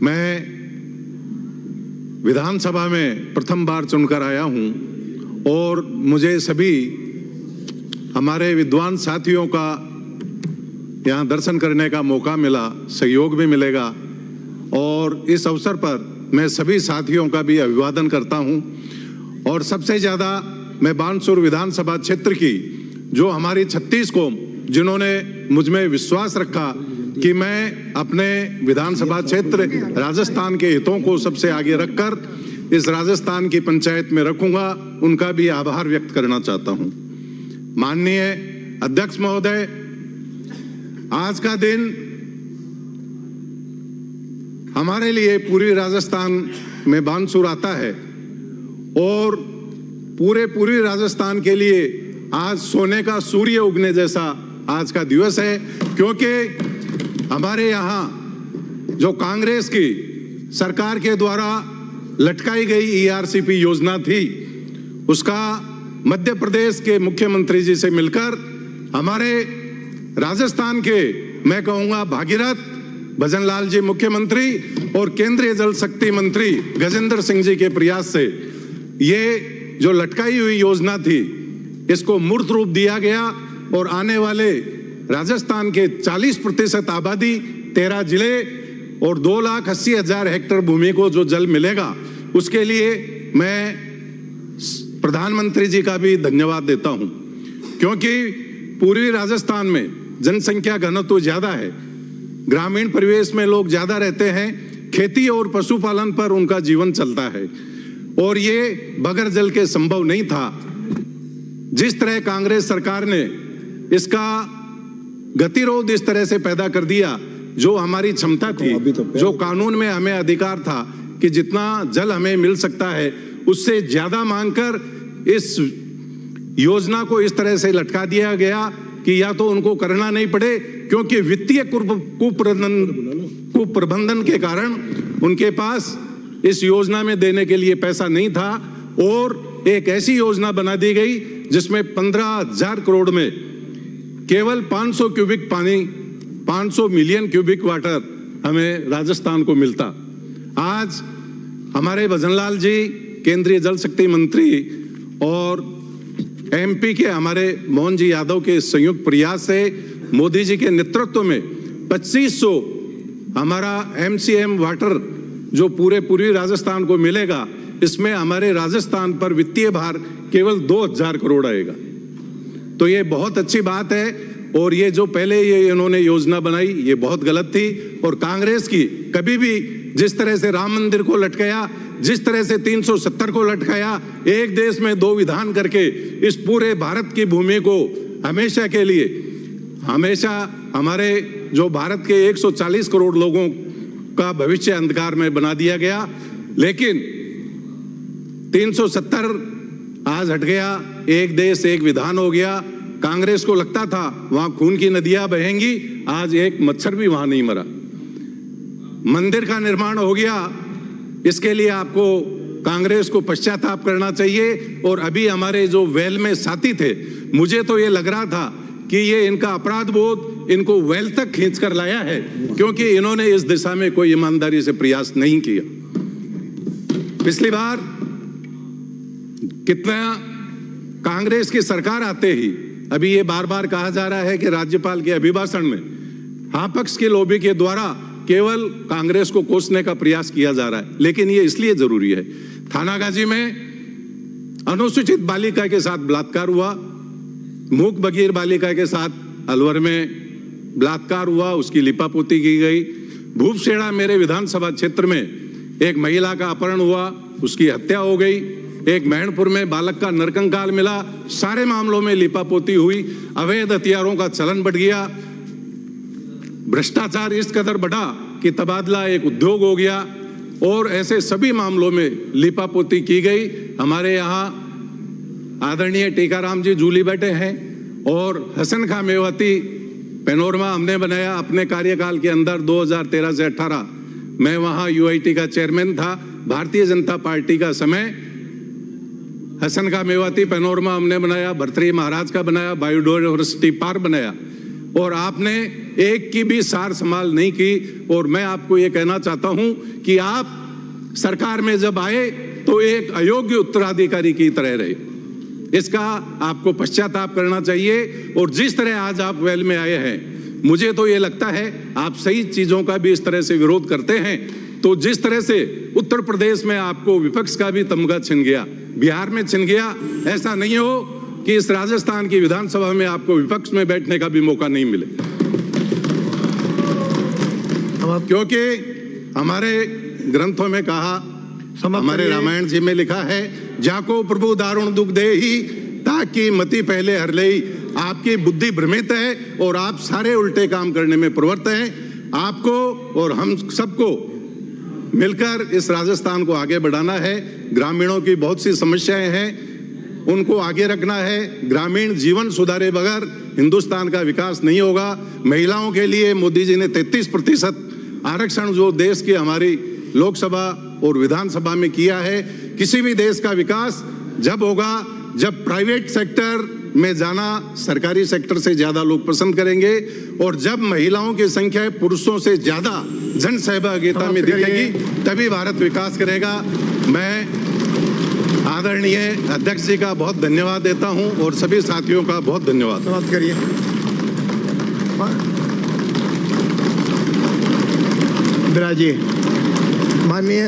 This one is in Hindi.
मैं विधानसभा में प्रथम बार चुनकर आया हूं और मुझे सभी हमारे विद्वान साथियों का यहाँ दर्शन करने का मौका मिला, सहयोग भी मिलेगा और इस अवसर पर मैं सभी साथियों का भी अभिवादन करता हूं। और सबसे ज़्यादा मैं बानसूर विधानसभा क्षेत्र की जो हमारी 36 कौम जिन्होंने मुझ में विश्वास रखा कि मैं अपने विधानसभा क्षेत्र राजस्थान के हितों को सबसे आगे रखकर इस राजस्थान की पंचायत में रखूंगा, उनका भी आभार व्यक्त करना चाहता हूं। माननीय अध्यक्ष महोदय, आज का दिन हमारे लिए पूरी राजस्थान में बानसूर आता है और पूरी राजस्थान के लिए आज सोने का सूर्य उगने जैसा आज का दिवस है, क्योंकि हमारे यहाँ जो कांग्रेस की सरकार के द्वारा लटकाई गई ERCP योजना थी, उसका मध्य प्रदेश के मुख्यमंत्री जी से मिलकर हमारे राजस्थान के मैं कहूँगा भागीरथ भजन लाल जी मुख्यमंत्री और केंद्रीय जल शक्ति मंत्री गजेंद्र सिंह जी के प्रयास से ये जो लटकाई हुई योजना थी इसको मूर्त रूप दिया गया और आने वाले राजस्थान के 40% आबादी 13 जिले और 2,80,000 हेक्टेयर भूमि को जो जल मिलेगा, उसके लिए मैं प्रधानमंत्री जी का भी धन्यवाद देता हूं, क्योंकि पूरी राजस्थान में जनसंख्या घनत्व ज्यादा है, ग्रामीण परिवेश में लोग ज्यादा रहते हैं, खेती और पशुपालन पर उनका जीवन चलता है और ये बगैर जल के संभव नहीं था। जिस तरह कांग्रेस सरकार ने इसका गतिरोध इस तरह से पैदा कर दिया, जो हमारी क्षमता थी, जो कानून में हमें अधिकार था कि जितना जल हमें मिल सकता है उससे ज्यादा मांगकर इस योजना को इस तरह से लटका दिया गया कि या तो उनको करना नहीं पड़े, क्योंकि वित्तीय कुप्रबंधन के कारण उनके पास इस योजना में देने के लिए पैसा नहीं था और एक ऐसी योजना बना दी गई जिसमें 15,000 करोड़ में केवल 500 क्यूबिक पानी, 500 मिलियन क्यूबिक वाटर हमें राजस्थान को मिलता। आज हमारे भजनलाल जी केंद्रीय जल शक्ति मंत्री और MP के हमारे मोहन जी यादव के संयुक्त प्रयास से मोदी जी के नेतृत्व में 2500 हमारा MCM वाटर जो पूरी राजस्थान को मिलेगा, इसमें हमारे राजस्थान पर वित्तीय भार केवल 2,000 करोड़ आएगा। तो ये बहुत अच्छी बात है और ये जो पहले ये इन्होंने योजना बनाई ये बहुत गलत थी और कांग्रेस की कभी भी जिस तरह से राम मंदिर को लटकाया, जिस तरह से 370 को लटकाया, एक देश में 2 विधान करके इस पूरे भारत की भूमि को हमेशा के लिए, हमेशा हमारे जो भारत के 140 करोड़ लोगों का भविष्य अंधकार में बना दिया गया। लेकिन 370 आज हट गया, एक देश एक विधान हो गया। कांग्रेस को लगता था वहां खून की नदियां बहेंगी, आज एक मच्छर भी वहां नहीं मरा। मंदिर का निर्माण हो गया, इसके लिए आपको कांग्रेस को पश्चाताप करना चाहिए। और अभी हमारे जो वेल में साथी थे, मुझे तो ये लग रहा था कि ये इनका अपराध बोध इनको वेल तक खींच कर लाया है, क्योंकि इन्होंने इस दिशा में कोई ईमानदारी से प्रयास नहीं किया। पिछली बार कितना कांग्रेस की सरकार आते ही अभी ये बार बार कहा जा रहा है कि राज्यपाल के अभिभाषण में हाँ पक्ष के लॉबी के द्वारा केवल कांग्रेस को कोसने का प्रयास किया जा रहा है, लेकिन ये इसलिए जरूरी है। थानागाजी में अनुसूचित बालिका के साथ बलात्कार हुआ, मूक बगीर बालिका के साथ अलवर में बलात्कार हुआ, उसकी लिपापोती की गई। भूपसेड़ा मेरे विधानसभा क्षेत्र में एक महिला का अपहरण हुआ, उसकी हत्या हो गई। एक मैनपुर में बालक का नरकंकाल मिला, सारे मामलों में लिपापोती हुई। अवैध हथियारों का चलन बढ़ गया, भ्रष्टाचार इस कदर बढ़ा कि तबादला एक उद्योग हो गया और ऐसे सभी मामलों में लिपापोती की गई। हमारे यहाँ आदरणीय टीकाराम जी जूली बैठे हैं और हसन खां मेवाती पैनोरमा हमने बनाया अपने कार्यकाल के अंदर 2013 से 18। मैं वहाँ UIT का चेयरमैन था, भारतीय जनता पार्टी का समय। हसन खां मेवाती पैनोरमा हमने बनाया, भर्तृहरि महाराज का बनाया, बायोडायवर्सिटी पार्क बनाया। और आपने एक की भी सार संभाल नहीं की। और मैं आपको ये कहना चाहता हूं कि आप सरकार में जब आए तो एक अयोग्य उत्तराधिकारी की तरह रहे। इसका आपको पश्चाताप करना चाहिए। और जिस तरह आज आप वेल में आए हैं, मुझे तो ये लगता है आप सही चीजों का भी इस तरह से विरोध करते हैं। तो जिस तरह से उत्तर प्रदेश में आपको विपक्ष का भी तमगा छिन गया, बिहार में छिन गया, ऐसा नहीं हो कि इस राजस्थान की विधानसभा में आपको विपक्ष में बैठने का भी मौका नहीं मिले। क्योंकि हमारे ग्रंथों में कहा, हमारे रामायण जी में लिखा है, जाको प्रभु दारुण दुख दे ही ताकि मति पहले हर ले। आपकी बुद्धि भ्रमित है और आप सारे उल्टे काम करने में प्रवृत्त हैं। आपको और हम सबको मिलकर इस राजस्थान को आगे बढ़ाना है। ग्रामीणों की बहुत सी समस्याएं हैं, उनको आगे रखना है। ग्रामीण जीवन सुधारे बगैर हिंदुस्तान का विकास नहीं होगा। महिलाओं के लिए मोदी जी ने 33% आरक्षण जो देश की हमारी लोकसभा और विधानसभा में किया है। किसी भी देश का विकास जब होगा जब प्राइवेट सेक्टर में जाना सरकारी सेक्टर से ज्यादा लोग पसंद करेंगे, और जब महिलाओं की संख्या पुरुषों से ज्यादा जन सहभागिता में दिखेगी, तभी भारत विकास करेगा। मैं आदरणीय अध्यक्ष जी का बहुत धन्यवाद देता हूं और सभी साथियों का बहुत धन्यवाद। समाप्त करिए। विराजिए। माननीय